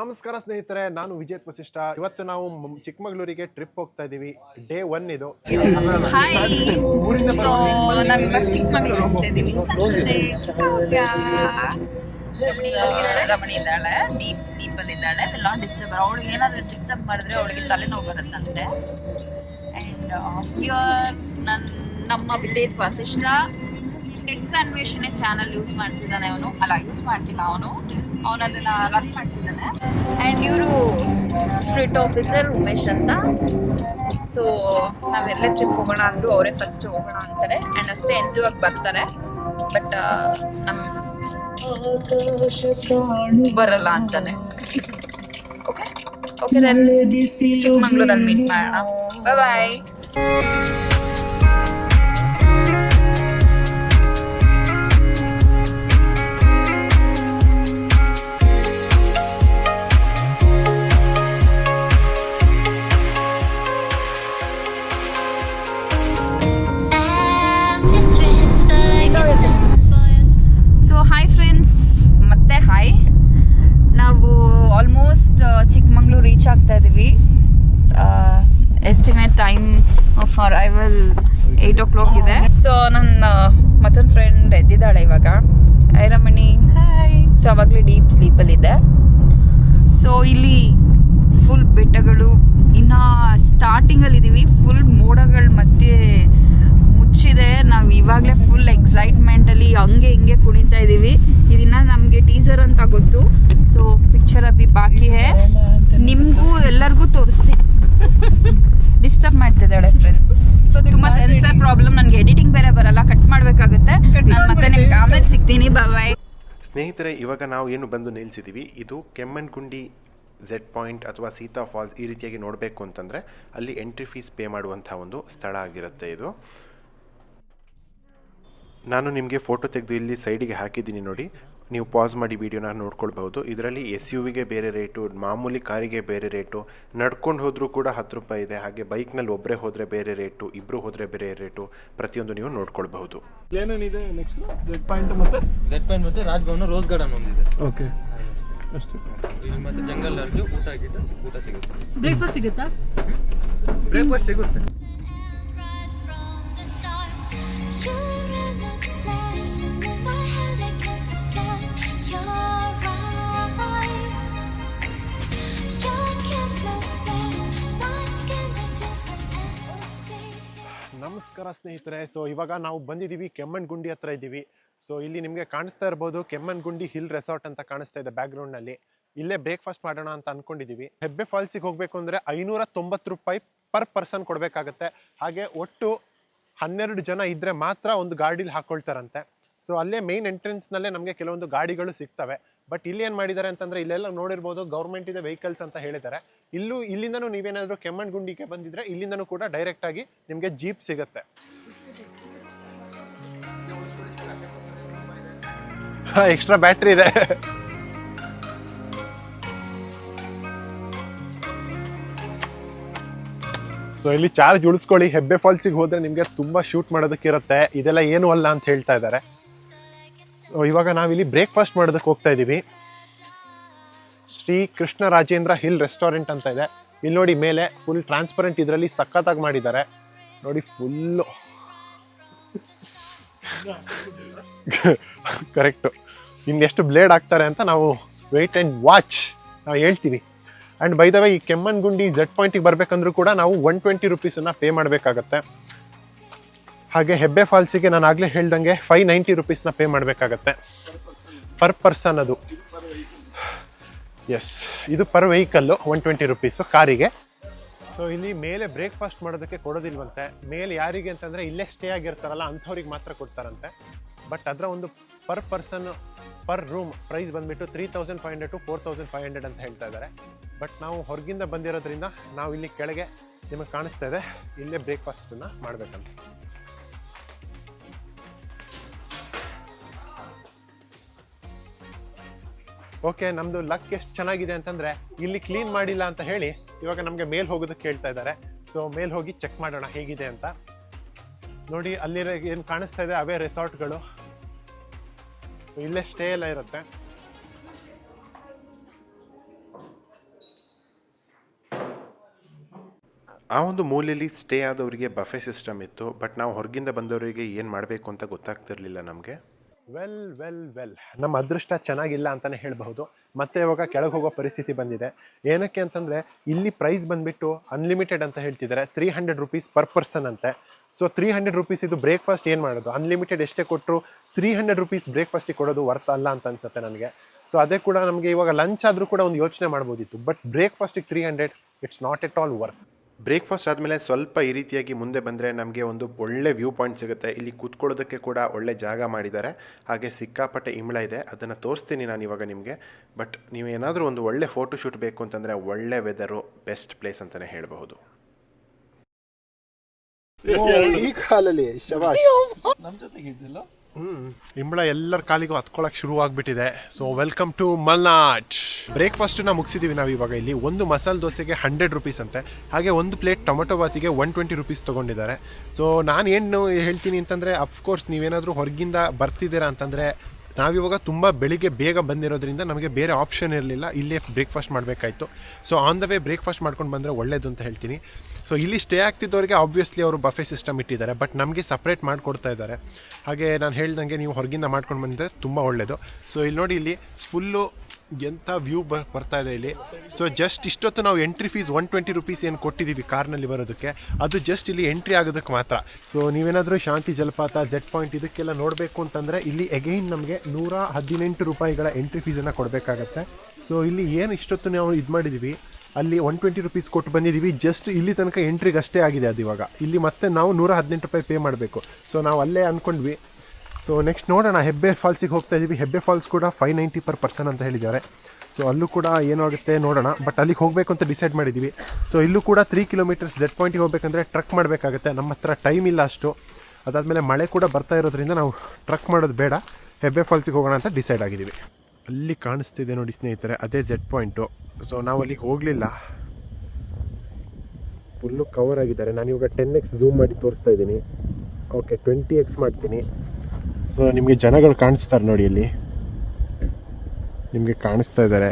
ನಮಸ್ಕಾರ ಸ್ನೇಹಿತರೆ, ನಾನು ವಿಜೇತ್ ವಸಿಷ್ಠ. ಇವತ್ತು ನಾವು ಚಿಕ್ಕಮಗಳೂರಿಗೆ ಟ್ರಿಪ್ ಹೋಗ್ತಾ ಇದೀವಿ. ಡೇ 1 ಇದು. ಹಾಯ್, ಸೊ ನಾವಿವಾಗ ಚಿಕ್ಕಮಗಳೂರು ಹೋಗ್ತಾ ಇದೀವಿ. ರಮಣಿ ಇದ್ದಾಳೆ, ಡೀಪ್ ಸ್ಲೀಪ್ ಅಲ್ಲಿ ಇದ್ದಾಳೆ. Will not disturb. ಅವಳಿಗೆ ಏನಾದ್ರು ಡಿಸ್ಟರ್ಬ್ ಮಾಡಿದ್ರೆ ಅವಳಿಗೆ ತಲೆನೋವು ಬರುತ್ತಂತೆ. ಅಂಡ್ ಹಿಯರ್ ನಮ್ಮ ವಿಜೇತ್ ವಸಿಷ್ಠ ಟೆಕ್ ಅನ್ವೇಷಣೆ ಚಾನಲ್ ಯೂಸ್ ಮಾಡ್ತಿದ್ದಾನೆ. ಯೂಸ್ ಮಾಡ್ತಿಲ್ಲ ಅವನು ಅದನ್ನ ರನ್ ಮಾಡ್ತಿದ್ದಾನೆ. ಆ್ಯಂಡ್ ಇವರು ಸ್ಟ್ರೀಟ್ ಆಫೀಸರ್ ಉಮೇಶ್ ಅಂತ. ಸೊ ನಾವೆಲ್ಲ ಟ್ರಿಪ್ ಹೋಗೋಣ ಅಂದ್ರು ಅವರೇ ಫಸ್ಟ್ ಹೋಗೋಣ ಅಂತಾರೆ. ಆ್ಯಂಡ್ ಅಷ್ಟೇ ಎಂಜಾಯ್ ಬರ್ತಾರೆ. ಬಟ್ ಬರಲ್ಲ ಅಂತಾನೆ. ಓಕೆ ಚಿಕ್ಕಮಂಗ್ಳೂರಲ್ಲಿ ಮೀಟ್ ಮಾಡೋಣ. ಬಾಯ್. ಚಿಕ್ಕಮಂಗ್ಳೂರು ರೀಚ್ ಆಗ್ತಾ ಇದೀವಿ. Estimate time of arrival 8 o'clock ಇದೆ. ಸೊ ನನ್ನ ಮತ್ತೊಂದು ಫ್ರೆಂಡ್ ಎದ್ದಿದ್ದಾಳೆ ಇವಾಗ, ರಮಣಿ. ಸೊ ಅವಾಗಲೇ ಡೀಪ್ ಸ್ಲೀಪಲ್ಲಿದೆ. ಸೊ ಇಲ್ಲಿ ಫುಲ್ ಬೆಟ್ಟಗಳು, ಇನ್ನು ಸ್ಟಾರ್ಟಿಂಗಲ್ಲಿದ್ದೀವಿ. ಫುಲ್ ಮೋಡಗಳ ಮಧ್ಯೆ ಮುಚ್ಚಿದೆ. ನಾವು ಇವಾಗಲೇ ಫುಲ್ ಎಕ್ಸೈಟ್ಮೆಂಟಲ್ಲಿ ಹಂಗೆ ಹಿಂಗೆ ಕುಣಿತಾ ಇದ್ದೀವಿ. ಇದನ್ನ ನಮಗೆ ಟೀಸರ್ ಅಂತ ಗೊತ್ತು. ಸೊ ಪಿಕ್ಚರ್ ಅಭಿ ಬಾಕಿ ಹೇ. ನಿಮಗೂ ಎಲ್ಲರಿಗೂ ತೋರಿಸ್ತೀನಿ. ಡಿಸ್ಟರ್ಬ್ ಮಾಡ್ತಿದ್ದಾಳೆ ಫ್ರೆಂಡ್ಸ್. ತುಂಬ ಸೆನ್ಸರ್ ಪ್ರಾಬ್ಲಮ್. ನನಗೆ ಎಡಿಟಿಂಗ್ ಬೇರೆ ಬರಲ್ಲ, ಕಟ್ ಮಾಡಬೇಕಾಗುತ್ತೆ. ನಾನು ಮತ್ತೆ ನಿಮ್ಗೆ ಆಮೇಲೆ ಸಿಗ್ತೀನಿ. ಬಾಯ್. ಸ್ನೇಹಿತರೆ, ಇವಾಗ ನಾವು ಏನು ಬಂದು ನಿಲ್ಸಿದ್ದೀವಿ, ಇದು ಕೆಮ್ಮಣ್ಗುಂಡಿ ಝೆಡ್ ಪಾಯಿಂಟ್ ಅಥವಾ ಸೀತಾ ಫಾಲ್ಸ್. ಈ ರೀತಿಯಾಗಿ ನೋಡಬೇಕು ಅಂತಂದರೆ ಅಲ್ಲಿ ಎಂಟ್ರಿ ಫೀಸ್ ಪೇ ಮಾಡುವಂಥ ಒಂದು ಸ್ಥಳ ಆಗಿರುತ್ತೆ ಇದು. ನಾನು ನಿಮಗೆ ಫೋಟೋ ತೆಗೆದು ಇಲ್ಲಿ ಸೈಡಿಗೆ ಹಾಕಿದ್ದೀನಿ ನೋಡಿ. ನೀವು ಪಾಸ್ ಮಾಡಿ ವಿಡಿಯೋನ ನೋಡ್ಕೊಳ್ಬಹುದು. ಇದರಲ್ಲಿ SUVಗೆ ಬೇರೆ ರೇಟು, ಮಾಮೂಲಿ ಕಾರಿಗೆ ಬೇರೆ ರೇಟು, ನಡ್ಕೊಂಡು ಹೋದರೂ ಕೂಡ 10 ರೂಪಾಯಿ ಇದೆ. ಹಾಗೆ ಬೈಕ್ನಲ್ಲಿ ಒಬ್ಬರೇ ಹೋದರೆ ಬೇರೆ ರೇಟು, ಇಬ್ಬರು ಹೋದರೆ ಬೇರೆ ರೇಟು. ಪ್ರತಿಯೊಂದು ನೀವು ನೋಡ್ಕೊಳ್ಬಹುದು. ಏನೇನಿದೆ ನೆಕ್ಸ್ಟ್? ಝೆಡ್ ಪಾಯಿಂಟ್ ಮತ್ತೆ ರಾಜಭವನ, ರೋಸ್ ಗಾರ್ಡನ್ ಒಂದಿದೆ. ಓಕೆ, ಅಷ್ಟೇ. ಇಲ್ಲಿ ಮತ್ತೆ ಜಂಗಲ್ ಲಾಡ್ಜ್, ಊಟ ಸಿಗುತ್ತೆ. ಬ್ರೇಕ್ಫಾಸ್ಟ್ ಸಿಗುತ್ತಾ? ಬ್ರೇಕ್ಫಾಸ್ಟ್ ಸಿಗುತ್ತೆ. ನಮಸ್ಕಾರ ಸ್ನೇಹಿತರೆ. ಸೊ ಇವಾಗ ನಾವು ಬಂದಿದ್ದೀವಿ, ಕೆಮ್ಮಣ್ಗುಂಡಿ ಹತ್ರ ಇದ್ದೀವಿ. ಸೊ ಇಲ್ಲಿ ನಿಮಗೆ ಕಾಣಿಸ್ತಾ ಇರ್ಬೋದು, ಕೆಮ್ಮಣ್ಗುಂಡಿ ಹಿಲ್ ರೆಸಾರ್ಟ್ ಅಂತ ಕಾಣಿಸ್ತಾ ಇದೆ ಬ್ಯಾಕ್ಗ್ರೌಂಡ್ನಲ್ಲಿ. ಇಲ್ಲೇ ಬ್ರೇಕ್ಫಾಸ್ಟ್ ಮಾಡೋಣ ಅಂತ ಅಂದ್ಕೊಂಡಿದ್ದೀವಿ. ಹೆಬ್ಬೆ ಫಾಲ್ಸಿಗೆ ಹೋಗಬೇಕು ಅಂದರೆ 590 ರೂಪಾಯಿ ಪರ್ ಪರ್ಸನ್ ಕೊಡಬೇಕಾಗತ್ತೆ. ಹಾಗೆ ಒಟ್ಟು 12 ಜನ ಇದ್ದರೆ ಮಾತ್ರ ಒಂದು ಗಾಡೀಲಿ ಹಾಕ್ಕೊಳ್ತಾರಂತೆ. ಸೊ ಅಲ್ಲೇ ಮೇನ್ ಎಂಟ್ರೆನ್ಸ್ನಲ್ಲೇ ನಮಗೆ ಕೆಲವೊಂದು ಗಾಡಿಗಳು ಸಿಗ್ತವೆ. ಬಟ್ ಇಲ್ಲಿ ಏನು ಮಾಡಿದ್ದಾರೆ ಅಂತಂದರೆ, ಇಲ್ಲೆಲ್ಲ ನೋಡಿರ್ಬೋದು ಗೌರ್ಮೆಂಟ್ ಇದೆ ವೆಹಿಕಲ್ಸ್ ಅಂತ ಹೇಳಿದ್ದಾರೆ. ಇಲ್ಲಿಂದನೂ ನೀವೇನಾದರೂ ಕೆಮ್ಮಣ್ಗುಂಡಿಗೆ ಬಂದಿದ್ರೆ ಇಲ್ಲಿಂದನೂ ಕೂಡ ಡೈರೆಕ್ಟಾಗಿ ನಿಮಗೆ ಜೀಪ್ ಸಿಗುತ್ತೆ. ಎಕ್ಸ್ಟ್ರಾ ಬ್ಯಾಟ್ರಿ ಇದೆ. ಸೊ ಇಲ್ಲಿ ಚಾರ್ಜ್ ಉಳಿಸ್ಕೊಳ್ಳಿ. ಹೆಬ್ಬೆ ಫಾಲ್ಸಿಗೆ ಹೋದರೆ ನಿಮಗೆ ತುಂಬ ಶೂಟ್ ಮಾಡೋದಕ್ಕೆ ಇರುತ್ತೆ. ಇದೆಲ್ಲ ಏನೂ ಅಲ್ಲ ಅಂತ ಹೇಳ್ತಾ ಇದ್ದಾರೆ. ಸೊ ಇವಾಗ ನಾವಿಲ್ಲಿ ಬ್ರೇಕ್ಫಾಸ್ಟ್ ಮಾಡೋದಕ್ಕೆ ಹೋಗ್ತಾ ಇದ್ದೀವಿ. ಶ್ರೀ ಕೃಷ್ಣ ರಾಜೇಂದ್ರ ಹಿಲ್ ರೆಸ್ಟೋರೆಂಟ್ ಅಂತ ಇದೆ. ಇಲ್ಲಿ ನೋಡಿ ಮೇಲೆ ಫುಲ್ ಟ್ರಾನ್ಸ್ಪರೆಂಟ್, ಇದರಲ್ಲಿ ಸಖತ್ತಾಗಿ ಮಾಡಿದ್ದಾರೆ ನೋಡಿ. Full correct. ಇನ್ನೆಷ್ಟು ಬ್ಲೇಡ್ ಹಾಕ್ತಾರೆ ಅಂತ ನಾವು ವೆಯ್ಟ್ ಆ್ಯಂಡ್ ವಾಚ್ ನಾವು ಹೇಳ್ತೀವಿ. ಆ್ಯಂಡ್ ಬೈ ದ ವೇ, ಈ ಕೆಮ್ಮಣ್ಗುಂಡಿ ಝೆಡ್ ಪಾಯಿಂಟಿಗೆ ಬರಬೇಕಂದ್ರೂ ಕೂಡ ನಾವು 120 ರೂಪೀಸನ್ನು ಪೇ ಮಾಡಬೇಕಾಗತ್ತೆ. ಹಾಗೆ ಹೆಬ್ಬೆ ಫಾಲ್ಸಿಗೆ ನಾನು ಆಗಲೇ ಹೇಳ್ದಂಗೆ 590 ರೂಪೀಸ್ನ ಪೇ ಮಾಡಬೇಕಾಗತ್ತೆ ಪರ್ ಪರ್ಸನ್. ಅದು ಎಸ್, ಇದು ಪರ್ ವೆಹಿಕಲ್ಲು 120 ರೂಪೀಸು ಕಾರಿಗೆ. ಸೊ ಇಲ್ಲಿ ಮೇಲೆ ಬ್ರೇಕ್ಫಾಸ್ಟ್ ಮಾಡೋದಕ್ಕೆ ಕೊಡೋದಿಲ್ವಂತೆ. ಮೇಲೆ ಯಾರಿಗೆ ಅಂತಂದರೆ ಇಲ್ಲೇ ಸ್ಟೇ ಆಗಿರ್ತಾರಲ್ಲ ಅಂಥವ್ರಿಗೆ ಮಾತ್ರ ಕೊಡ್ತಾರಂತೆ. ಬಟ್ ಅದರ ಒಂದು per person per room price ಬಂದುಬಿಟ್ಟು 3500 to 4500 ಅಂತ ಹೇಳ್ತಾ ಇದ್ದಾರೆ. ಬಟ್ ನಾವು ಹೊರಗಿಂದ ಬಂದಿರೋದ್ರಿಂದ ನಾವು ಇಲ್ಲಿ ಕೆಳಗೆ ನಿಮಗೆ ಕಾಣಿಸ್ತಾ ಇದೆ, ಇಲ್ಲೇ ಬ್ರೇಕ್ಫಾಸ್ಟನ್ನು ಮಾಡಬೇಕಂತ. ಓಕೆ, ನಮ್ಮದು ಲಕ್ ಎಷ್ಟು ಚೆನ್ನಾಗಿದೆ ಅಂತಂದರೆ ಇಲ್ಲಿ ಕ್ಲೀನ್ ಮಾಡಿಲ್ಲ ಅಂತ ಹೇಳಿ ಇವಾಗ ನಮಗೆ ಮೇಲೆ ಹೋಗೋದಕ್ಕೆ ಹೇಳ್ತಾ ಇದ್ದಾರೆ. ಸೊ ಮೇಲೆ ಹೋಗಿ ಚೆಕ್ ಮಾಡೋಣ ಹೇಗಿದೆ ಅಂತ. ನೋಡಿ ಅಲ್ಲಿರೋ ಏನು ಕಾಣಿಸ್ತಾ ಇದೆ ಅವೇ ರೆಸಾರ್ಟ್ಗಳು. ಸೊ ಇಲ್ಲೇ ಸ್ಟೇ ಎಲ್ಲ ಇರುತ್ತೆ. ಆ ಒಂದು ಮೂಲೆಯಲ್ಲಿ ಸ್ಟೇ ಆದವರಿಗೆ ಬಫೆ ಸಿಸ್ಟಮ್ ಇತ್ತು, ಬಟ್ ನಾವು ಹೊರಗಿಂದ ಬಂದವರಿಗೆ ಏನು ಮಾಡಬೇಕು ಅಂತ ಗೊತ್ತಾಗ್ತಿರ್ಲಿಲ್ಲ ನಮಗೆ. ವೆಲ್ ನಮ್ಮ ಅದೃಷ್ಟ ಚೆನ್ನಾಗಿಲ್ಲ ಅಂತಲೇ ಹೇಳಬಹುದು. ಮತ್ತೆ ಇವಾಗ ಕೆಳಗೆ ಹೋಗೋ ಪರಿಸ್ಥಿತಿ ಬಂದಿದೆ. ಏನಕ್ಕೆ ಅಂತಂದರೆ ಇಲ್ಲಿ ಪ್ರೈಸ್ ಬಂದುಬಿಟ್ಟು ಅನ್ಲಿಮಿಟೆಡ್ ಅಂತ ಹೇಳ್ತಿದ್ದಾರೆ, 300 ರೂಪೀಸ್ ಪರ್ ಪರ್ಸನ್ ಅಂತೆ. ಸೊ 300 ರೂಪೀಸ್ ಇದು ಬ್ರೇಕ್ಫಾಸ್ಟ್ ಏನು ಮಾಡೋದು, ಅನ್ಲಿಮಿಟೆಡ್ ಎಷ್ಟೇ ಕೊಟ್ಟರು 300 ರೂಪೀಸ್ ಬ್ರೇಕ್ಫಾಸ್ಟಿಗೆ ಕೊಡೋದು ವರ್ತ್ ಅಲ್ಲ ಅಂತ ಅನ್ಸುತ್ತೆ ನನಗೆ. ಸೊ ಅದೇ ಕೂಡ ನಮಗೆ ಇವಾಗ ಲಂಚ್ ಆದರೂ ಕೂಡ ಒಂದು ಯೋಚನೆ ಮಾಡ್ಬೋದಿತ್ತು, ಬಟ್ ಬ್ರೇಕ್ಫಾಸ್ಟಿಗೆ 300 it's not at all worth. Breakfast ಆದಮೇಲೆ ಸ್ವಲ್ಪ ಈ ರೀತಿಯಾಗಿ ಮುಂದೆ ಬಂದರೆ ನಮಗೆ ಒಂದು ಒಳ್ಳೆ ವ್ಯೂ ಪಾಯಿಂಟ್ ಸಿಗುತ್ತೆ. ಇಲ್ಲಿ ಕೂತ್ಕೊಳ್ಳೋದಕ್ಕೆ ಕೂಡ ಒಳ್ಳೆ ಜಾಗ ಮಾಡಿದ್ದಾರೆ, ಹಾಗೆ ಸಿಕ್ಕಾಪಟ್ಟೆ ಇಂಬಳ ಇದೆ, ಅದನ್ನು ತೋರಿಸ್ತೀನಿ ನಾನು ಇವಾಗ ನಿಮಗೆ. ಬಟ್ ನೀವೇನಾದರೂ ಒಂದು ಒಳ್ಳೆ ಫೋಟೋಶೂಟ್ ಬೇಕು ಅಂತಂದರೆ ಒಳ್ಳೆ ವೆದರು ಬೆಸ್ಟ್ ಪ್ಲೇಸ್ ಅಂತಲೇ ಹೇಳಬಹುದು. ಈ ಕಾಲಲ್ಲಿ ನಮ್ಮ ಜೊತೆಗೆ ಇದ್ದಿಲ್ಲ. ಇಂಬಳ ಎಲ್ಲರ ಕಾಲಿಗೂ ಹತ್ಕೊಳ್ಳೋಕೆ ಶುರು ಆಗಿಬಿಟ್ಟಿದೆ. So welcome to Malnad. ಬ್ರೇಕ್ಫಾಸ್ಟನ್ನ ಮುಗಿಸಿದ್ದೀವಿ ನಾವು ಇವಾಗ. ಇಲ್ಲಿ ಒಂದು ಮಸಾಲೆ ದೋಸೆಗೆ 100 ರೂಪೀಸ್ ಅಂತೆ, ಹಾಗೆ ಒಂದು ಪ್ಲೇಟ್ ಟೊಮೆಟೊ ಬಾತಿಗೆ 120 ರೂಪೀಸ್ ತೊಗೊಂಡಿದ್ದಾರೆ. ಸೊ ನಾನು ಏನು ಹೇಳ್ತೀನಿ ಅಂತಂದರೆ, ಅಫ್ಕೋರ್ಸ್ ನೀವೇನಾದರೂ ಹೊರಗಿಂದ ಬರ್ತಿದ್ದೀರಾ ಅಂತಂದರೆ, ನಾವಿವಾಗ ತುಂಬ ಬೆಳಿಗ್ಗೆ ಬೇಗ ಬಂದಿರೋದ್ರಿಂದ ನಮಗೆ ಬೇರೆ ಆಪ್ಷನ್ ಇರಲಿಲ್ಲ, ಇಲ್ಲೇ ಬ್ರೇಕ್ಫಾಸ್ಟ್ ಮಾಡಬೇಕಾಯಿತು. So on the way breakfast ಮಾಡ್ಕೊಂಡು ಬಂದರೆ ಒಳ್ಳೇದು ಅಂತ ಹೇಳ್ತೀನಿ. ಸೊ ಇಲ್ಲಿ ಸ್ಟೇ ಆಗ್ತಿದ್ದವರಿಗೆ ಆಬ್ವಿಯಸ್ಲಿ ಅವರು ಬಫೆ ಸಿಸ್ಟಮ್ ಇಟ್ಟಿದ್ದಾರೆ, ಬಟ್ ನಮಗೆ ಸಪ್ರೇಟ್ ಮಾಡಿಕೊಡ್ತಾ ಇದ್ದಾರೆ. ಹಾಗೆ ನಾನು ಹೇಳ್ದಂಗೆ ನೀವು ಹೊರಗಿಂದ ಮಾಡ್ಕೊಂಡು ಬಂದಿದ್ದರೆ ತುಂಬ ಒಳ್ಳೆಯದು. ಸೊ ಇಲ್ಲಿ ನೋಡಿ, ಇಲ್ಲಿ ಫುಲ್ಲು ಎಂಥ ವ್ಯೂ ಬರ್ತಾ ಇದೆ ಇಲ್ಲಿ. ಸೊ ಜಸ್ಟ್ ಇಷ್ಟೊತ್ತು ನಾವು ಎಂಟ್ರಿ ಫೀಸ್ 120 ರೂಪೀಸ್ ಏನು ಕೊಟ್ಟಿದ್ದೀವಿ ಕಾರ್ನಲ್ಲಿ ಬರೋದಕ್ಕೆ, ಅದು ಜಸ್ಟ್ ಇಲ್ಲಿ ಎಂಟ್ರಿ ಆಗೋದಕ್ಕೆ ಮಾತ್ರ. ಸೊ ನೀವೇನಾದರೂ ಶಾಂತಿ ಜಲಪಾತ, ಜೆಟ್ ಪಾಯಿಂಟ್ ಇದಕ್ಕೆಲ್ಲ ನೋಡಬೇಕು ಅಂತಂದರೆ ಇಲ್ಲಿ ಎಗೈನ್ ನಮಗೆ 118 ರೂಪಾಯಿಗಳ ಎಂಟ್ರಿ ಫೀಸನ್ನು ಕೊಡಬೇಕಾಗತ್ತೆ. ಸೊ ಇಲ್ಲಿ ಏನು ಇಷ್ಟೊತ್ತು ನಾವು ಇದು ಮಾಡಿದ್ದೀವಿ, ಅಲ್ಲಿ 120 ರೂಪೀಸ್ ಕೊಟ್ಟು ಬಂದಿದ್ದೀವಿ, ಜಸ್ಟ್ ಇಲ್ಲಿ ತನಕ ಎಂಟ್ರಿಗೆ ಅಷ್ಟೇ ಆಗಿದೆ ಅದು. ಇವಾಗ ಇಲ್ಲಿ ಮತ್ತೆ ನಾವು 118 ರೂಪಾಯಿ ಪೇ ಮಾಡಬೇಕು. ಸೊ ನಾವು ಅಲ್ಲೇ ಅಂದ್ಕೊಂಡ್ವಿ. ಸೊ ನೆಕ್ಸ್ಟ್ ನೋಡೋಣ, ಹೆಬ್ಬೆ ಫಾಲ್ಸಿಗೆ ಹೋಗ್ತಾ ಇದ್ದೀವಿ. ಹೆಬ್ಬೆ ಫಾಲ್ಸ್ ಕೂಡ 590 ಪರ್ ಪರ್ಸನ್ ಅಂತ ಹೇಳಿದ್ದಾರೆ. ಸೊ ಅಲ್ಲೂ ಕೂಡ ಏನಾಗುತ್ತೆ ನೋಡೋಣ, ಬಟ್ ಅಲ್ಲಿಗೆ ಹೋಗಬೇಕು ಅಂತ ಡಿಸೈಡ್ ಮಾಡಿದ್ದೀವಿ. ಸೊ ಇಲ್ಲೂ ಕೂಡ 3 ಕಿಲೋಮೀಟರ್ಸ್ ಜೆಟ್ ಪಾಯಿಂಟಿಗೆ ಹೋಗಬೇಕಂದ್ರೆ ಟ್ರಕ್ ಮಾಡಬೇಕಾಗತ್ತೆ. ನಮ್ಮ ಹತ್ರ ಟೈಮ್ ಇಲ್ಲ ಅಷ್ಟು. ಅದಾದಮೇಲೆ ಮಳೆ ಕೂಡ ಬರ್ತಾ ಇರೋದ್ರಿಂದ ನಾವು ಟ್ರಕ್ ಮಾಡೋದು ಬೇಡ, ಹೆಬ್ಬೆ ಫಾಲ್ಸಿಗೆ ಹೋಗೋಣ ಅಂತ ಡಿಸೈಡ್ ಆಗಿದ್ದೀವಿ. ಅಲ್ಲಿ ಕಾಣಿಸ್ತಿದೆ ನೋಡಿ ಸ್ನೇಹಿತರೆ, ಅದೇ ಜೆಟ್ ಪಾಯಿಂಟು. ಸೊ ನಾವು ಅಲ್ಲಿಗೆ ಹೋಗಲಿಲ್ಲ, ಫುಲ್ಲು ಕವರ್ ಆಗಿದ್ದಾರೆ. ನಾನು ಇವಾಗ 10x ಝೂಮ್ ಮಾಡಿ ತೋರಿಸ್ತಾ ಇದ್ದೀನಿ. ಓಕೆ, 20x ಮಾಡ್ತೀನಿ. ಸೊ ನಿಮಗೆ ಜನಗಳು ಕಾಣಿಸ್ತಾರೆ ನೋಡಿ, ಅಲ್ಲಿ ನಿಮಗೆ ಕಾಣಿಸ್ತಾ ಇದ್ದಾರೆ,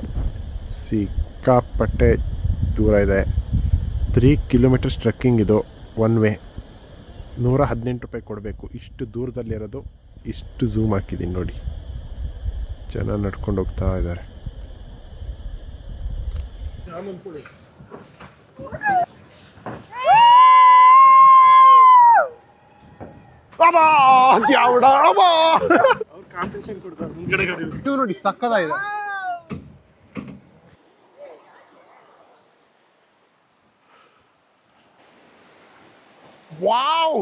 ಸಿಕ್ಕಾಪಟ್ಟೆ ದೂರ ಇದೆ. 3 ಕಿಲೋಮೀಟರ್ಸ್ ಟ್ರೆಕ್ಕಿಂಗ್ ಇದು, ಒನ್ ವೇ. 118 ರೂಪಾಯಿ ಕೊಡಬೇಕು. ಇಷ್ಟು ದೂರದಲ್ಲಿರೋದು, ಇಷ್ಟು ಝೂಮ್ ಹಾಕಿದ್ದೀನಿ ನೋಡಿ, ಜನ ನಡ್ಕೊಂಡು ಹೋಗ್ತಾ ಇದ್ದಾರೆ. ನೋಡಿ ಸಕ್ಕದಾಗಿದೆ. ವಾವ್,